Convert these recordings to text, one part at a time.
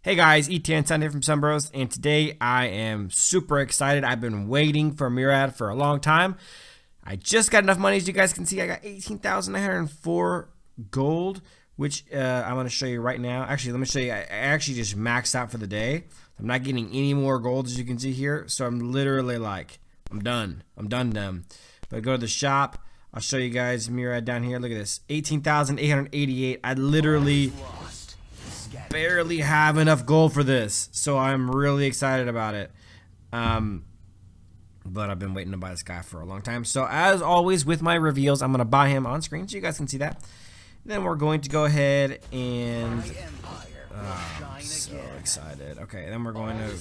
Hey guys, E10 Sun here from Sunbros, and today I am super excited. I've been waiting for Murad for a long time. I just got enough money, as you guys can see. I got 18,904 gold, which I'm going to show you right now. Actually, let me show you. I actually just maxed out for the day. I'm not getting any more gold, as you can see here. So I'm literally like, I'm done. I'm done. But go to the shop. I'll show you guys Murad down here. Look at this, 18,888. I literally barely have enough gold for this, so I'm really excited about it. But I've been waiting to buy this guy for a long time. So as always with my reveals, I'm gonna buy him on screen so you guys can see that. Then we're going to go ahead and I'm so excited. Okay, then we're going to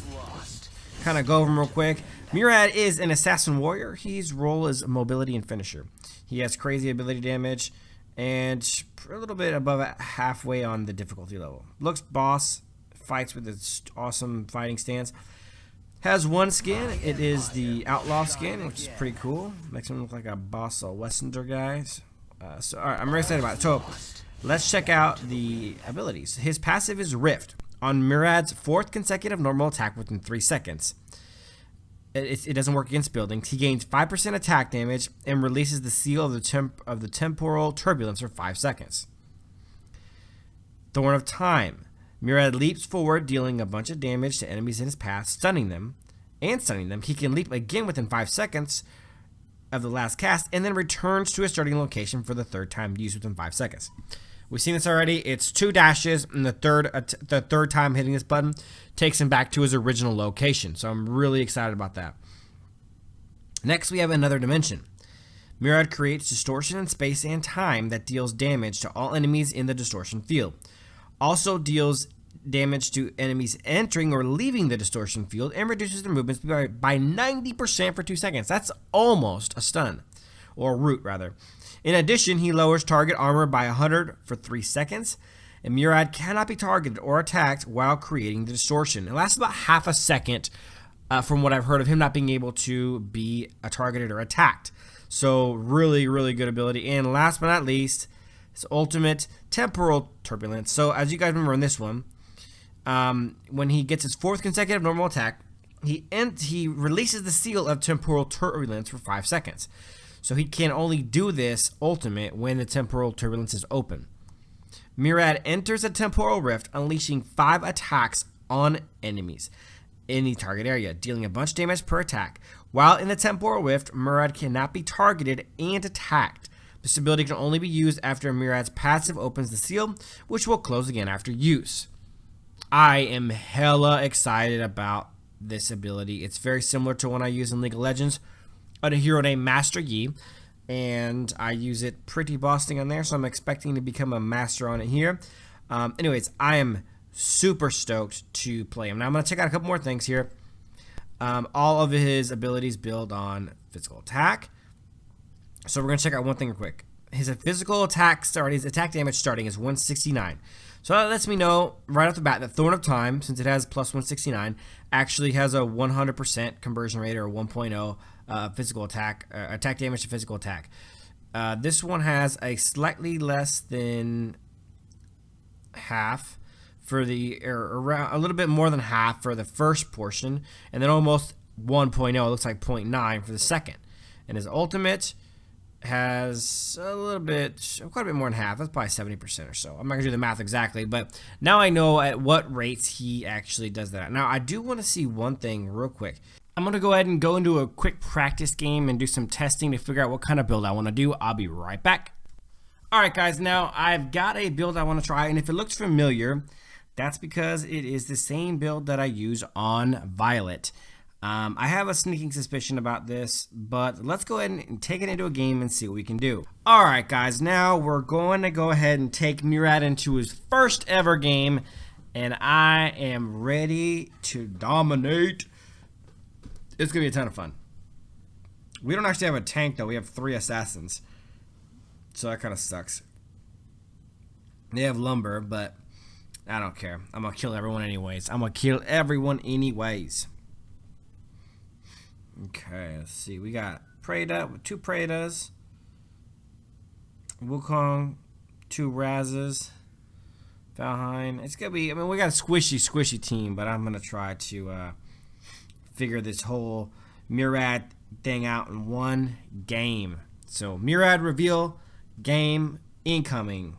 kind of go over him real quick. Murad is an assassin warrior. His role is mobility and finisher. He has crazy ability damage and a little bit above halfway on the difficulty level. Looks boss, fights with its awesome fighting stance. Has one skin. It is the outlaw skin, which is pretty cool. Makes him look like a boss of Wessinger guys. So all right, I'm very excited about it. So let's check out the abilities. His passive is Rift. On Murad's 4th consecutive normal attack within 3 seconds. It doesn't work against buildings. He gains 5% attack damage and releases the seal of the temporal turbulence for 5 seconds. Thorn of Time. Murad leaps forward, dealing a bunch of damage to enemies in his path, stunning them. He can leap again within 5 seconds of the last cast, and then returns to his starting location for the 3rd time used within 5 seconds. We've seen this already. It's 2 dashes, and the third time hitting this button takes him back to his original location. So I'm really excited about that. Next, we have another dimension. Murad creates distortion in space and time that deals damage to all enemies in the distortion field. Also deals damage to enemies entering or leaving the distortion field and reduces their movements by 90% for 2 seconds. That's almost a stun, or a root rather. In addition, he lowers target armor by 100 for 3 seconds, and Murad cannot be targeted or attacked while creating the distortion. It lasts about half a second from what I've heard of him not being able to be targeted or attacked. So really, really good ability. And last but not least, his ultimate temporal turbulence. So as you guys remember in this one, when he gets his 4th consecutive normal attack, he releases the seal of temporal turbulence for 5 seconds. So he can only do this ultimate when the temporal turbulence is open. Murad enters a temporal rift, unleashing 5 attacks on enemies in the target area, dealing a bunch of damage per attack. While in the temporal rift, Murad cannot be targeted and attacked. This ability can only be used after Murad's passive opens the seal, which will close again after use. I am hella excited about this ability. It's very similar to one I use in League of Legends, a hero named Master Yi, and I use it pretty bossing on there, so I'm expecting to become a master on it here. Anyways, I am super stoked to play him. Now I'm going to check out a couple more things here. All of his abilities build on physical attack, so we're going to check out one thing real quick. His physical attack his attack damage starting is 169. So that lets me know right off the bat that Thorn of Time, since it has plus 169, actually has a 100% conversion rate, or 1.0 physical attack, attack damage to physical attack. This one has a slightly less than half for the, or around a little bit more than half for the first portion, and then almost 1.0, it looks like 0.9 for the second. And his ultimate has a little bit, quite a bit more than half. That's probably 70% or so. I'm not gonna do the math exactly, but now I know at what rates he actually does that. Now I do want to see one thing real quick. I'm gonna go ahead and go into a quick practice game and do some testing to figure out what kind of build I want to do. I'll be right back. Alright guys, now I've got a build I want to try, and if it looks familiar, that's because it is the same build that I use on Violet. I have a sneaking suspicion about this, but let's go ahead and take it into a game and see what we can do. Alright guys, now we're going to go ahead and take Murad into his first ever game, and I am ready to dominate. It's going to be a ton of fun. We don't actually have a tank though, we have 3 assassins. So that kind of sucks. They have lumber, but I don't care. I'm going to kill everyone anyways. Okay, let's see. We got Preda with 2 Predas, Wukong, 2 Razes, Valheim. It's gonna be. I mean, we got a squishy team, but I'm gonna try to figure this whole Murad thing out in one game. So Murad reveal game incoming.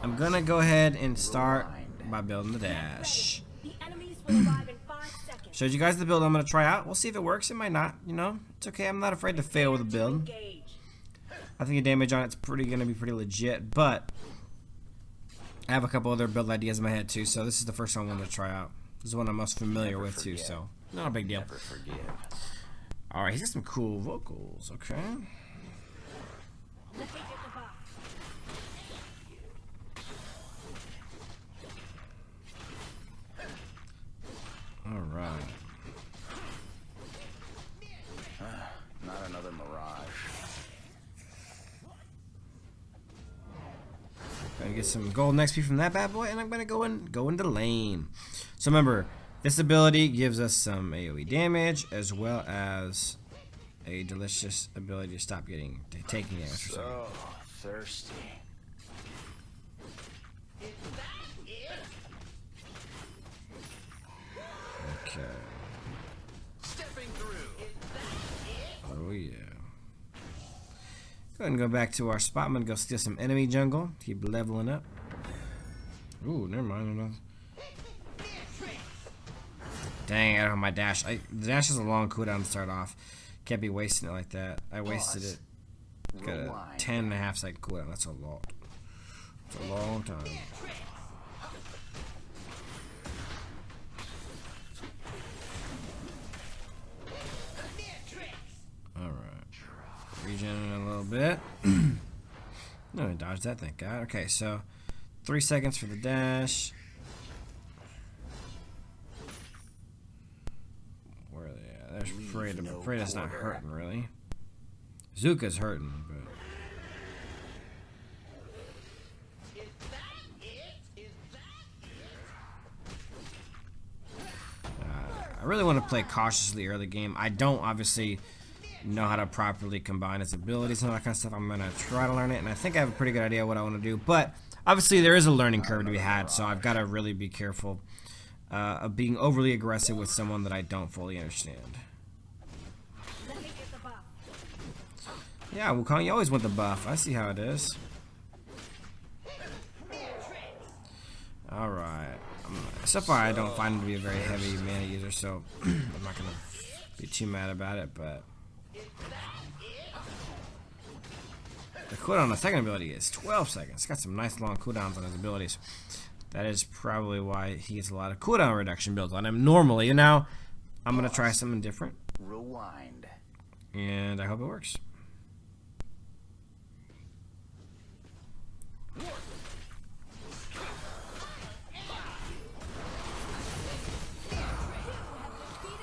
I'm gonna go ahead and start by building the dash. Showed you guys the build I'm gonna try out. We'll see if it works. It might not. You know, it's okay. I'm not afraid to fail with a build. I think the damage on it's gonna be pretty legit, but I have a couple other build ideas in my head too. So this is the first one I want to try out. This is one I'm most familiar with too. So not a big deal. All right, he's got some cool vocals. Okay. All right. Not another mirage. Gonna get some golden XP from that bad boy, and I'm gonna go into lane. So remember, this ability gives us some AoE damage as well as a delicious ability to stop taking damage. So thirsty. Okay. Stepping through. Oh yeah. Go ahead and go back to our spot. I'm gonna go steal some enemy jungle. Keep leveling up. Ooh, never mind. Dang, I don't have my dash. The dash is a long cooldown to start off. Can't be wasting it like that. I wasted it. Got a 10.5 second cooldown. That's a lot. It's a long time. Regen a little bit. No, I dodged that, thank God. Okay, so 3 seconds for the dash. Where are they at? There's Freda. Freda's not hurting, really. Zuka's hurting, but... I really want to play cautiously early game. I don't, obviously... know how to properly combine its abilities and all that kind of stuff. I'm gonna try to learn it, and I think I have a pretty good idea what I want to do, but obviously there is a learning curve to be had, so I've got to really be careful of being overly aggressive with someone that I don't fully understand. Yeah, Wukong, you always want the buff. I see how it is. Alright. So far I don't find him to be a very heavy mana user, so I'm not gonna be too mad about it, but the cooldown on the second ability is 12 seconds. It's got some nice long cooldowns on his abilities. That is probably why he gets a lot of cooldown reduction built on him normally. And now I'm going to try something different. Rewind. And I hope it works.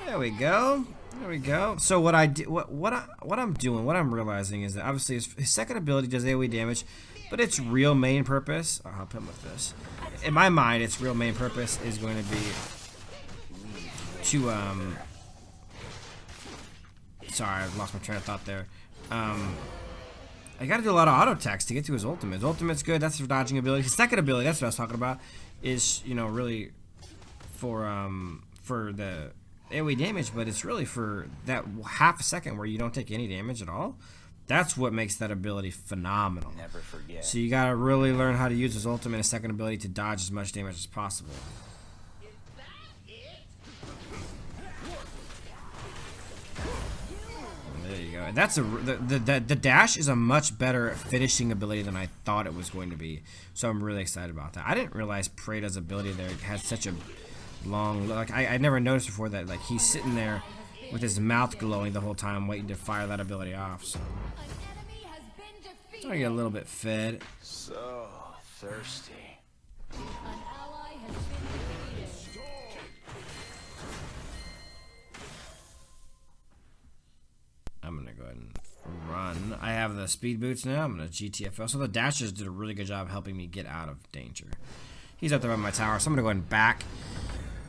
There we go. There we go. So what I'm realizing is that obviously his second ability does AoE damage, but its real main purpose, I'll help him with this. In my mind, its real main purpose is going to be to sorry, I lost my train of thought there. I got to do a lot of auto attacks to get to his ultimate. His ultimate's good. That's his dodging ability. His second ability, that's what I was talking about, is really for the AoE damage, but it's really for that half a second where you don't take any damage at all. That's what makes that ability phenomenal. Never forget. So you gotta really learn how to use his ultimate and second ability to dodge as much damage as possible. There you go. And that's the dash is a much better finishing ability than I thought it was going to be. So I'm really excited about that. I didn't realize Freda's ability there had such a long, like I never noticed before that like he's sitting there with his mouth glowing the whole time waiting to fire that ability off. So I get a little bit fed. So thirsty. I'm gonna go ahead and run. I have the speed boots now. I'm gonna GTFO. So the dashers did a really good job helping me get out of danger. He's up there by my tower, so I'm gonna go ahead and back.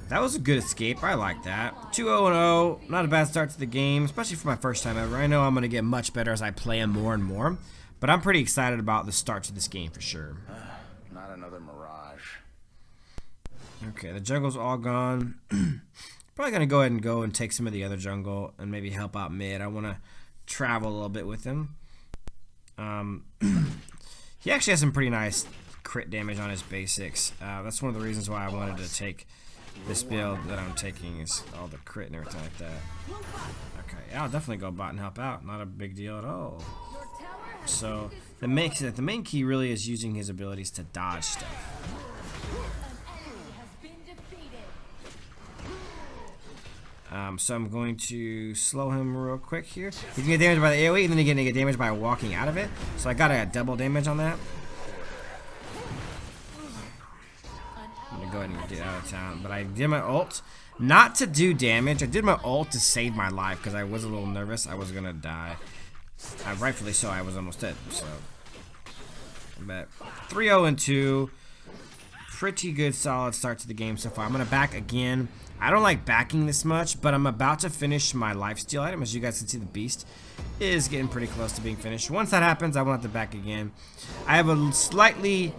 That was a good escape. I like that. 2-0-0. Not a bad start to the game, especially for my first time ever. I know I'm going to get much better as I play him more and more, but I'm pretty excited about the start to this game for sure. Not another mirage. Okay, the jungle's all gone. Probably gonna go ahead and take some of the other jungle and maybe help out mid. I want to travel a little bit with him. He actually has some pretty nice crit damage on his basics. That's one of the reasons why I wanted to take this build that I'm taking, is all the crit and everything like that. Okay, yeah, I'll definitely go bot and help out. Not a big deal at all. So the main key really is using his abilities to dodge stuff. So I'm going to slow him real quick here. He's gonna get damaged by the AoE, and then he's gonna get damaged by walking out of it. So I got a double damage on that. I'm gonna go ahead and get out of town. But I did my ult, not to do damage. I did my ult to save my life because I was a little nervous. I was gonna die. Rightfully so. I was almost dead. So, but 3-0 and 2. Pretty good, solid start to the game so far. I'm gonna back again. I don't like backing this much, but I'm about to finish my lifesteal item. As you guys can see, the beast is getting pretty close to being finished. Once that happens, I won't have to back again. I have a slightly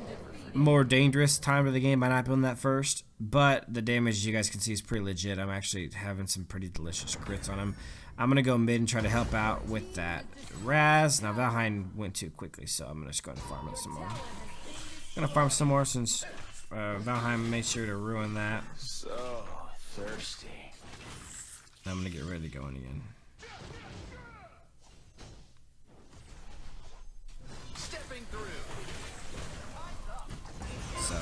more dangerous time of the game by not building that first, but the damage, as you guys can see, is pretty legit. I'm actually having some pretty delicious crits on him. I'm gonna go mid and try to help out with that Raz. Now Valheim went too quickly, so I'm gonna just go ahead and farm it some more. I'm gonna farm some more since Valheim made sure to ruin that. So thirsty. I'm gonna get ready to go in again. Stepping through. So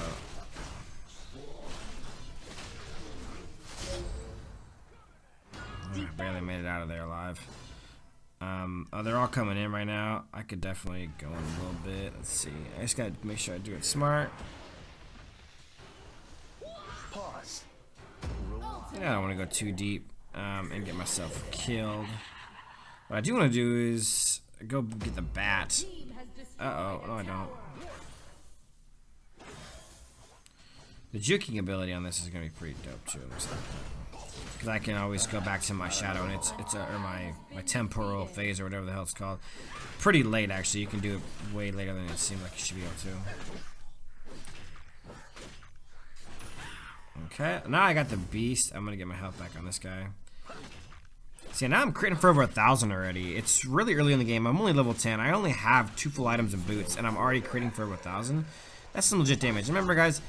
I barely made it out of there alive. Oh, they're all coming in right now. I could definitely go in a little bit. Let's see. I just gotta make sure I do it smart. Pause. Yeah, I don't want to go too deep and get myself killed. What I do want to do is go get the bat. Uh-oh. No, I don't. The juking ability on this is going to be pretty dope, too. Because I can always go back to my shadow, and or my temporal phase, or whatever the hell it's called. Pretty late, actually. You can do it way later than it seemed like you should be able to. Okay, now I got the beast. I'm gonna get my health back on this guy. See, now I'm critting for over 1,000 already. It's really early in the game. I'm only level 10. I only have 2 full items and boots, and I'm already critting for over 1,000. That's some legit damage. Remember, guys,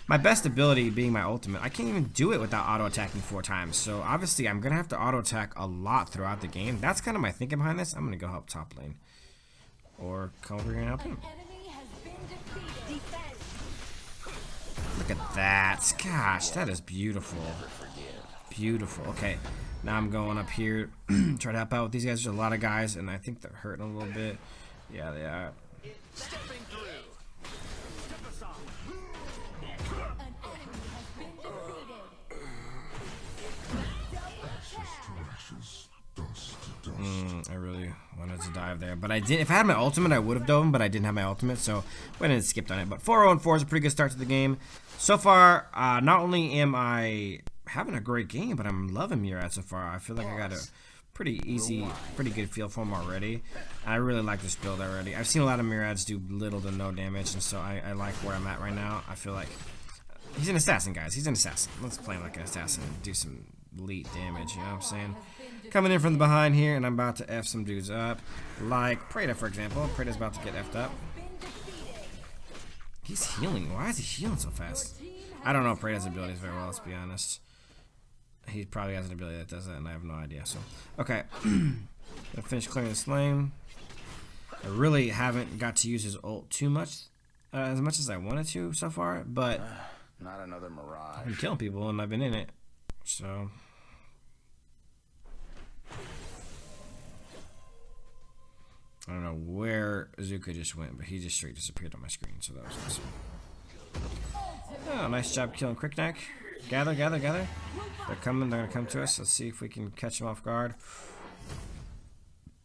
my best ability being my ultimate, I can't even do it without auto-attacking 4 times. So, obviously, I'm gonna have to auto-attack a lot throughout the game. That's kind of my thinking behind this. I'm gonna go help top lane. Or come over here and help him. Look at that. Gosh, that is beautiful. Beautiful. Okay, now I'm going up here. Try to help out with these guys. There's a lot of guys, and I think they're hurting a little bit. Yeah, they are. Stepping through. I really wanted to dive there, but I did. If I had my ultimate, I would have dove him, but I didn't have my ultimate, so went and skipped on it. But 4-0 and 4 is a pretty good start to the game. So far, not only am I having a great game, but I'm loving Murad so far. I feel like I got a pretty easy, pretty good feel for him already. I really like this build already. I've seen a lot of Murads do little to no damage, and so I like where I'm at right now. I feel like he's an assassin, guys. He's an assassin. Let's play him like an assassin and do some elite damage, you know what I'm saying? Coming in from the behind here, and I'm about to F some dudes up. Like Preda, for example. Preda's about to get F'd up. He's healing. Why is he healing so fast? I don't know Preda's abilities very well, let's be honest. He probably has an ability that does that, and I have no idea. So, okay. Gonna finish clearing this lane. I really haven't got to use his ult too much, as much as I wanted to so far, but Not another mirage. I've been killing people, and I've been in it. So... I don't know where Zuka just went, but he just straight disappeared on my screen, so that was awesome. Oh, nice job killing Crickneck. Gather, gather, gather. They're coming, they're gonna come to us. Let's see if we can catch them off guard.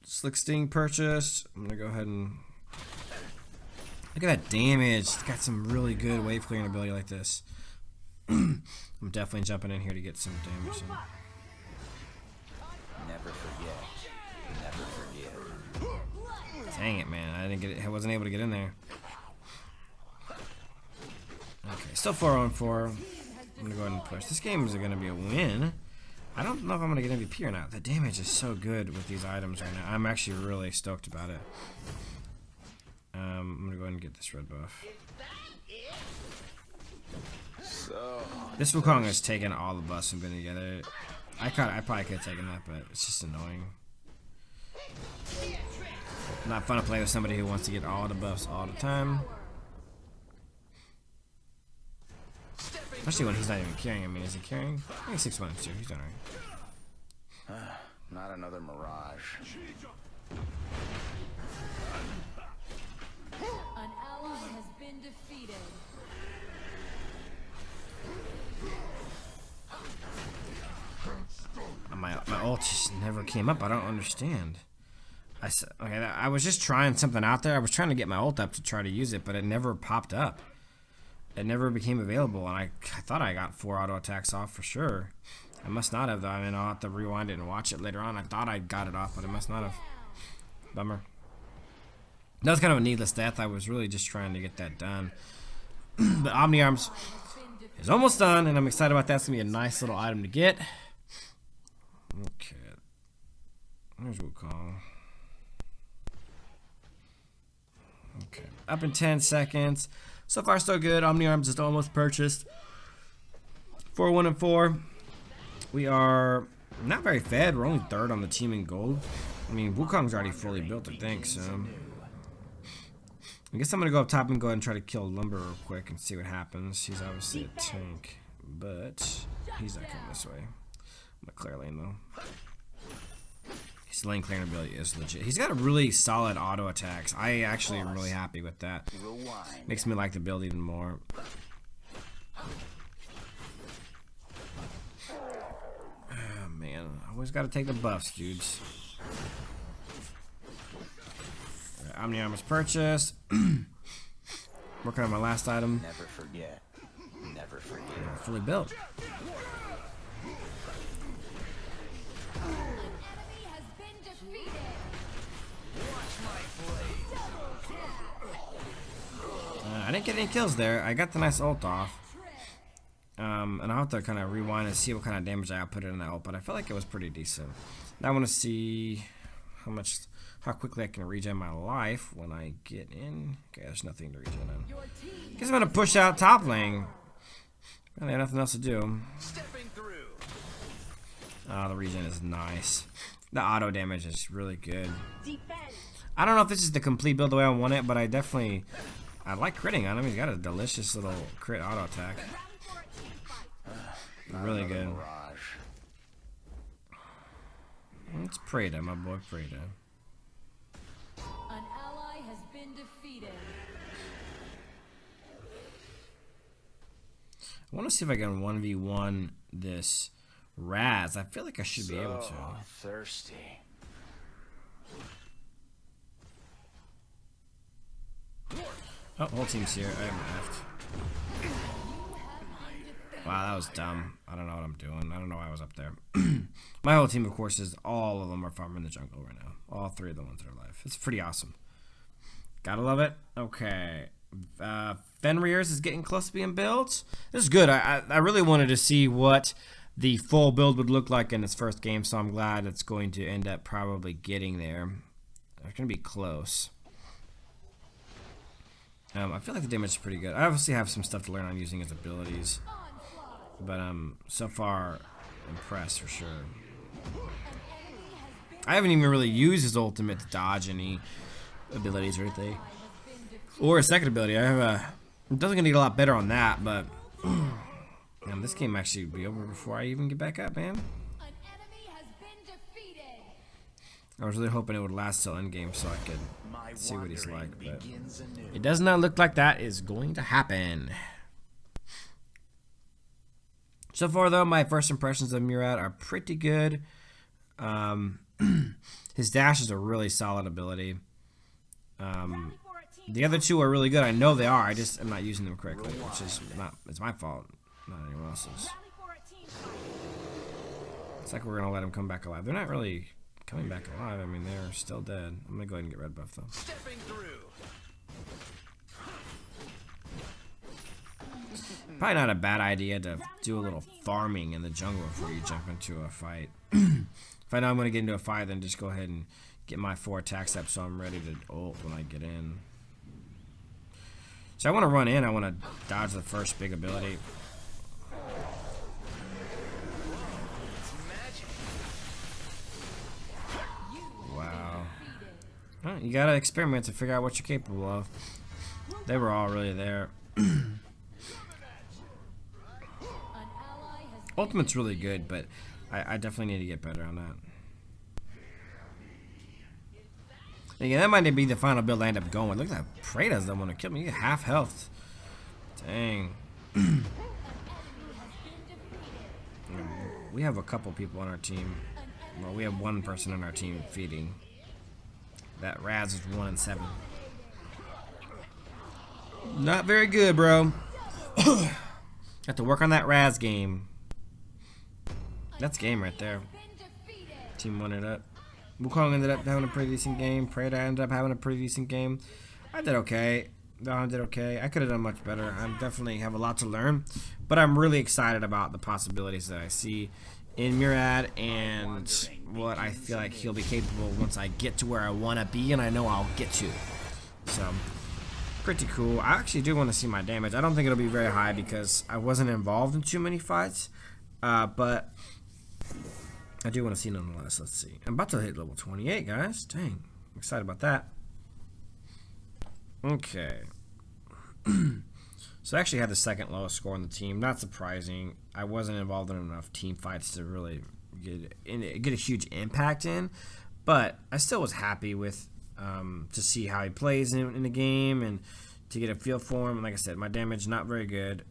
Slick Sting purchased. I'm gonna go ahead and... Look at that damage. It's got some really good wave clearing ability like this. I'm definitely jumping in here to get some damage in. Never forget. Never forget. Dang it, man! I didn't get it. I wasn't able to get in there. Still 4-on-4. I'm gonna go ahead and push. This game is gonna be a win. I don't know if I'm gonna get MVP or not. The damage is so good with these items right now. I'm actually really stoked about it. I'm gonna go ahead and get this red buff. This Wukong has taken all the buffs and been together. I probably could have taken that, but it's just annoying. Not fun to play with somebody who wants to get all the buffs all the time. Especially when he's not even carrying. I mean, is he carrying? I think 6 months too. He's done alright. Not another mirage. An ally has been defeated. My ult just never came up. I don't understand. Okay, I was just trying something out there. I was trying to get my ult up to try to use it, but it never popped up. It never became available, and I thought I got 4 auto attacks off for sure. I must not have, though. I mean, I'll have to rewind it and watch it later on. I thought I got it off, but I must not have. Bummer. That was kind of a needless death. I was really just trying to get that done. But Omni Arms is almost done, and I'm excited about that. It's going to be a nice little item to get. Okay. There's Wukong. Okay. Up in 10 seconds. So far, so good. Omni Arms is almost purchased. 4-1-4. We are not very fed. We're only 3rd on the team in gold. I mean, Wukong's already fully built, I think, so. I guess I'm going to go up top and go ahead and try to kill Lumber real quick and see what happens. He's obviously a tank, but he's not coming this way. I'm going to clear lane, though. His lane clearing ability is legit. He's got a really solid auto attacks. I actually am really happy with that. Makes me like the build even more. Oh, man. I always got to take the buffs, dudes. Right, Omni Armor's purchased. Working on my last item. Never forget. Never forget. Fully built. I didn't get any kills there. I got the nice ult off. And I'll have to kind of rewind and see what kind of damage I output in that ult, but I feel like it was pretty decent. Now I want to see how quickly I can regen my life when I get in. Okay, there's nothing to regen in. Guess I'm gonna push out top lane. Really, I have nothing else to do. Oh, the regen is nice. The auto damage is really good. I don't know if this is the complete build the way I want it, but I like critting on him. He's got a delicious little crit auto attack. Really good. It's Prada, my boy Prada. An ally has been defeated. I want to see if I can 1v1 this Raz. I feel like I should be able to. Thirsty. Oh, whole team's here. I am left. Wow, that was dumb. I don't know what I'm doing. I don't know why I was up there. My whole team, of course, is all of them are farming the jungle right now. All 3 of the ones that are alive. It's pretty awesome. Gotta love it. Okay. Fenrir's is getting close to being built. This is good. I really wanted to see what the full build would look like in its first game, so I'm glad it's going to end up probably getting there. It's going to be close. I feel like the damage is pretty good. I obviously have some stuff to learn on using his abilities, but so far impressed for sure. I haven't even really used his ultimate to dodge any abilities or anything, or a second ability. I have I'm definitely gonna get a lot better on that, but man, this game actually will be over before I even get back up, man. I was really hoping it would last till endgame so I could see what he's like, but it does not look like that is going to happen. So far, though, my first impressions of Murad are pretty good. His dash is a really solid ability. The other 2 are really good. I know they are. I just am not using them correctly, which is it's my fault, not anyone else's. It's like we're gonna let him come back alive. They're not really coming back alive. I mean, they're still dead. I'm gonna go ahead and get red buff though. Probably not a bad idea to do a little farming in the jungle before you jump into a fight. If I know I'm going to get into a fight, then just go ahead and get my 4 attacks up so I'm ready to ult when I get in. So I want to run in. I want to dodge the first big ability. Wow. Well, you got to experiment to figure out what you're capable of. They were all really there. Ultimate's really good, but I definitely need to get better on that. Again, that might be the final build I end up going with. Look at that. Prey doesn't want to kill me. You get half health. Dang. We have a couple people on our team. Well, we have one person on our team feeding. That Raz is 1 and 7. Not very good, bro. Have to work on that Raz game. That's game right there. Team won it up. Wukong ended up having a pretty decent game. Preda ended up having a pretty decent game. I did okay. Don did okay. I could have done much better. I definitely have a lot to learn. But I'm really excited about the possibilities that I see in Murad and what I feel like he'll be capable once I get to where I want to be and I know I'll get to. So, pretty cool. I actually do want to see my damage. I don't think it'll be very high because I wasn't involved in too many fights. But I do want to see nonetheless. Let's see. I'm about to hit level 28, guys. Dang. I'm excited about that. Okay. So I actually had the second lowest score on the team. Not surprising. I wasn't involved in enough team fights to really get a huge impact in. But I still was happy with to see how he plays in the game and to get a feel for him. And like I said, my damage not very good.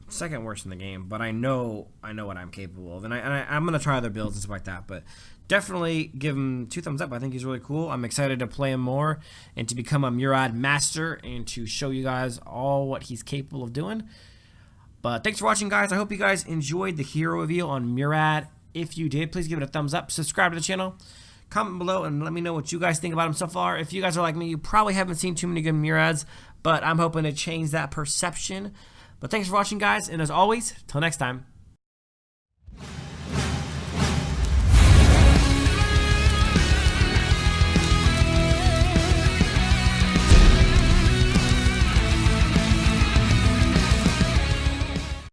Second worst in the game, but I know what I'm capable of, and I'm gonna try other builds and stuff like that. But definitely give him 2 thumbs up. I think he's really cool. I'm excited to play him more and to become a Murad master and to show you guys all what he's capable of doing. But thanks for watching, guys. I hope you guys enjoyed the hero reveal on Murad. If you did, please give it a thumbs up. Subscribe to the channel. Comment below and let me know what you guys think about him so far. If you guys are like me, you probably haven't seen too many good Murads, but I'm hoping to change that perception. But thanks for watching, guys, and as always, till next time.